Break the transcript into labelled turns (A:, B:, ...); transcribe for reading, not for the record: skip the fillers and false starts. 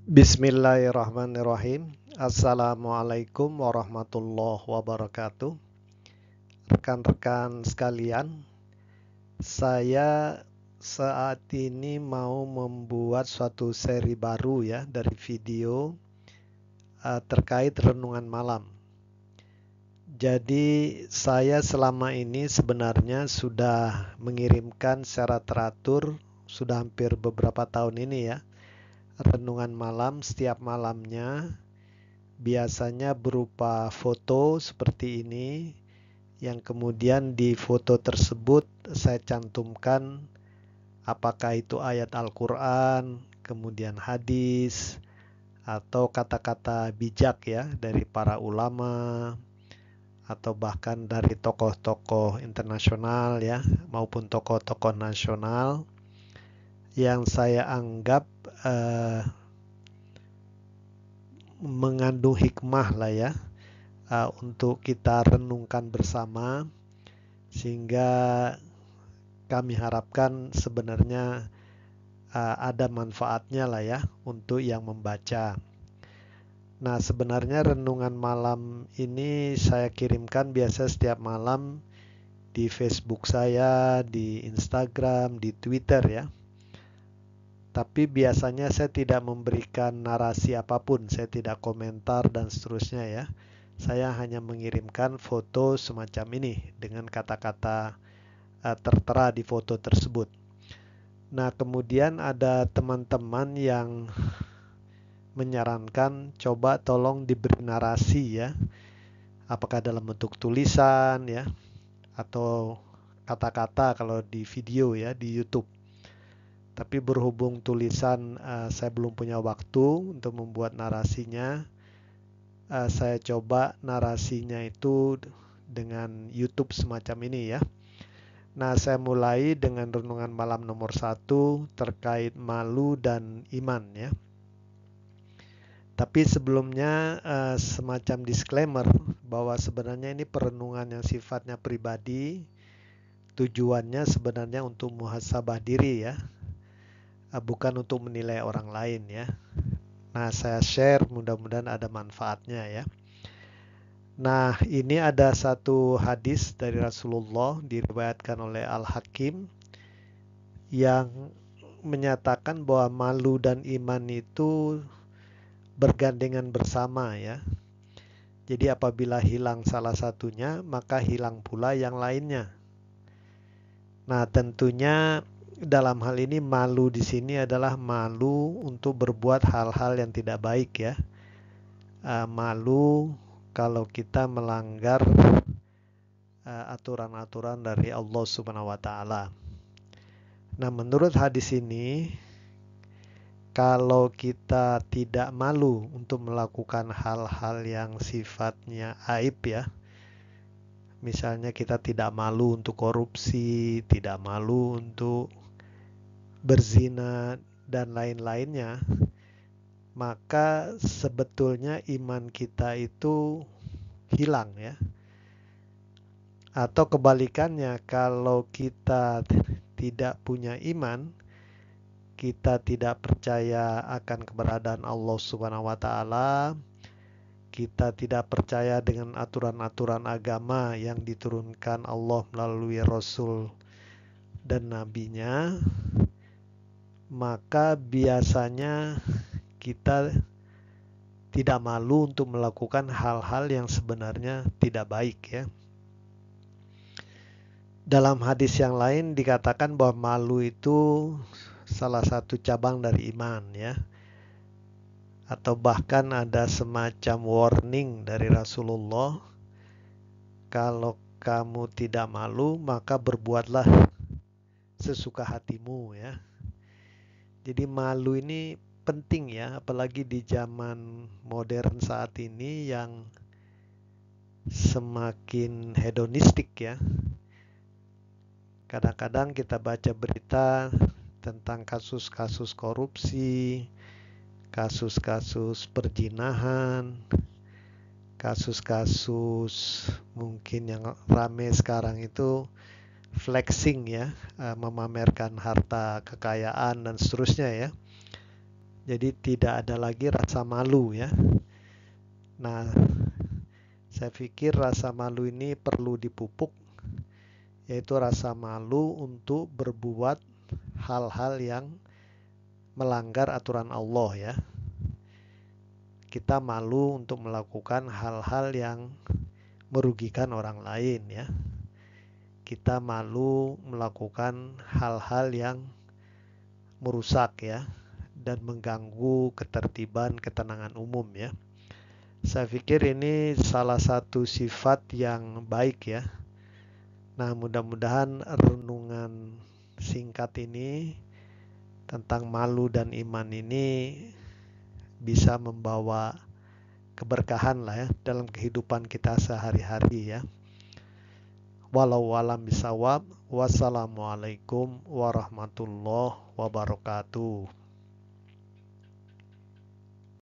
A: Bismillahirrahmanirrahim. Assalamualaikum warahmatullahi wabarakatuh. Rekan-rekan sekalian, saya saat ini mau membuat suatu seri baru ya dari video terkait renungan malam. Jadi saya selama ini sebenarnya sudah mengirimkan secara teratur, sudah hampir beberapa tahun ini ya, renungan malam setiap malamnya. Biasanya berupa foto seperti ini, yang kemudian di foto tersebut saya cantumkan apakah itu ayat Al-Quran, kemudian hadis, atau kata-kata bijak ya dari para ulama, atau bahkan dari tokoh-tokoh internasional ya, maupun tokoh-tokoh nasional yang saya anggap eh, mengandung hikmah lah ya, untuk kita renungkan bersama, sehingga kami harapkan sebenarnya ada manfaatnya lah ya untuk yang membaca. Nah, sebenarnya renungan malam ini saya kirimkan biasa setiap malam di Facebook saya, di Instagram, di Twitter ya. Tapi biasanya saya tidak memberikan narasi apapun, saya tidak komentar dan seterusnya ya. Saya hanya mengirimkan foto semacam ini dengan kata-kata tertera di foto tersebut. Nah, kemudian ada teman-teman yang menyarankan coba tolong diberi narasi ya, apakah dalam bentuk tulisan ya, atau kata-kata kalau di video ya di YouTube. Tapi berhubung tulisan saya belum punya waktu untuk membuat narasinya, saya coba narasinya itu dengan YouTube semacam ini ya. Nah, saya mulai dengan renungan malam nomor 1 terkait malu dan iman ya. Tapi sebelumnya semacam disclaimer bahwa sebenarnya ini perenungan yang sifatnya pribadi, tujuannya sebenarnya untuk muhasabah diri ya, bukan untuk menilai orang lain ya. Nah, saya share mudah-mudahan ada manfaatnya ya. Nah, ini ada satu hadis dari Rasulullah diriwayatkan oleh Al-Hakim yang menyatakan bahwa malu dan iman itu bergandengan bersama ya. Jadi apabila hilang salah satunya, maka hilang pula yang lainnya. Nah, tentunya dalam hal ini malu di sini adalah malu untuk berbuat hal-hal yang tidak baik ya. Malu kalau kita melanggar aturan-aturan dari Allah Subhanahu wa taala. Nah, menurut hadis ini, kalau kita tidak malu untuk melakukan hal-hal yang sifatnya aib ya, misalnya kita tidak malu untuk korupsi, tidak malu untuk berzina dan lain-lainnya, maka sebetulnya iman kita itu hilang ya. Atau kebalikannya, kalau kita tidak punya iman, kita tidak percaya akan keberadaan Allah Subhanahu wa taala, kita tidak percaya dengan aturan-aturan agama yang diturunkan Allah melalui Rasul dan Nabi-Nya, maka biasanya kita tidak malu untuk melakukan hal-hal yang sebenarnya tidak baik ya. Dalam hadis yang lain dikatakan bahwa malu itu salah satu cabang dari iman ya. Atau bahkan ada semacam warning dari Rasulullah, kalau kamu tidak malu maka berbuatlah sesuka hatimu ya. Jadi malu ini penting ya, apalagi di zaman modern saat ini yang semakin hedonistik ya. Kadang-kadang kita baca berita tentang kasus-kasus korupsi, kasus-kasus perzinahan, kasus-kasus mungkin yang rame sekarang itu flexing ya, memamerkan harta kekayaan dan seterusnya ya. Jadi tidak ada lagi rasa malu ya. Nah, saya pikir rasa malu ini perlu dipupuk, yaitu rasa malu untuk berbuat hal-hal yang melanggar aturan Allah ya. Kita malu untuk melakukan hal-hal yang merugikan orang lain ya. Kita malu melakukan hal-hal yang merusak ya dan mengganggu ketertiban ketenangan umum ya. Saya pikir ini salah satu sifat yang baik ya. Nah, mudah-mudahan renungan singkat ini tentang malu dan iman ini bisa membawa keberkahan lah ya dalam kehidupan kita sehari-hari ya. Walau alam bisawab. Wassalamualaikum warahmatullahi wabarakatuh.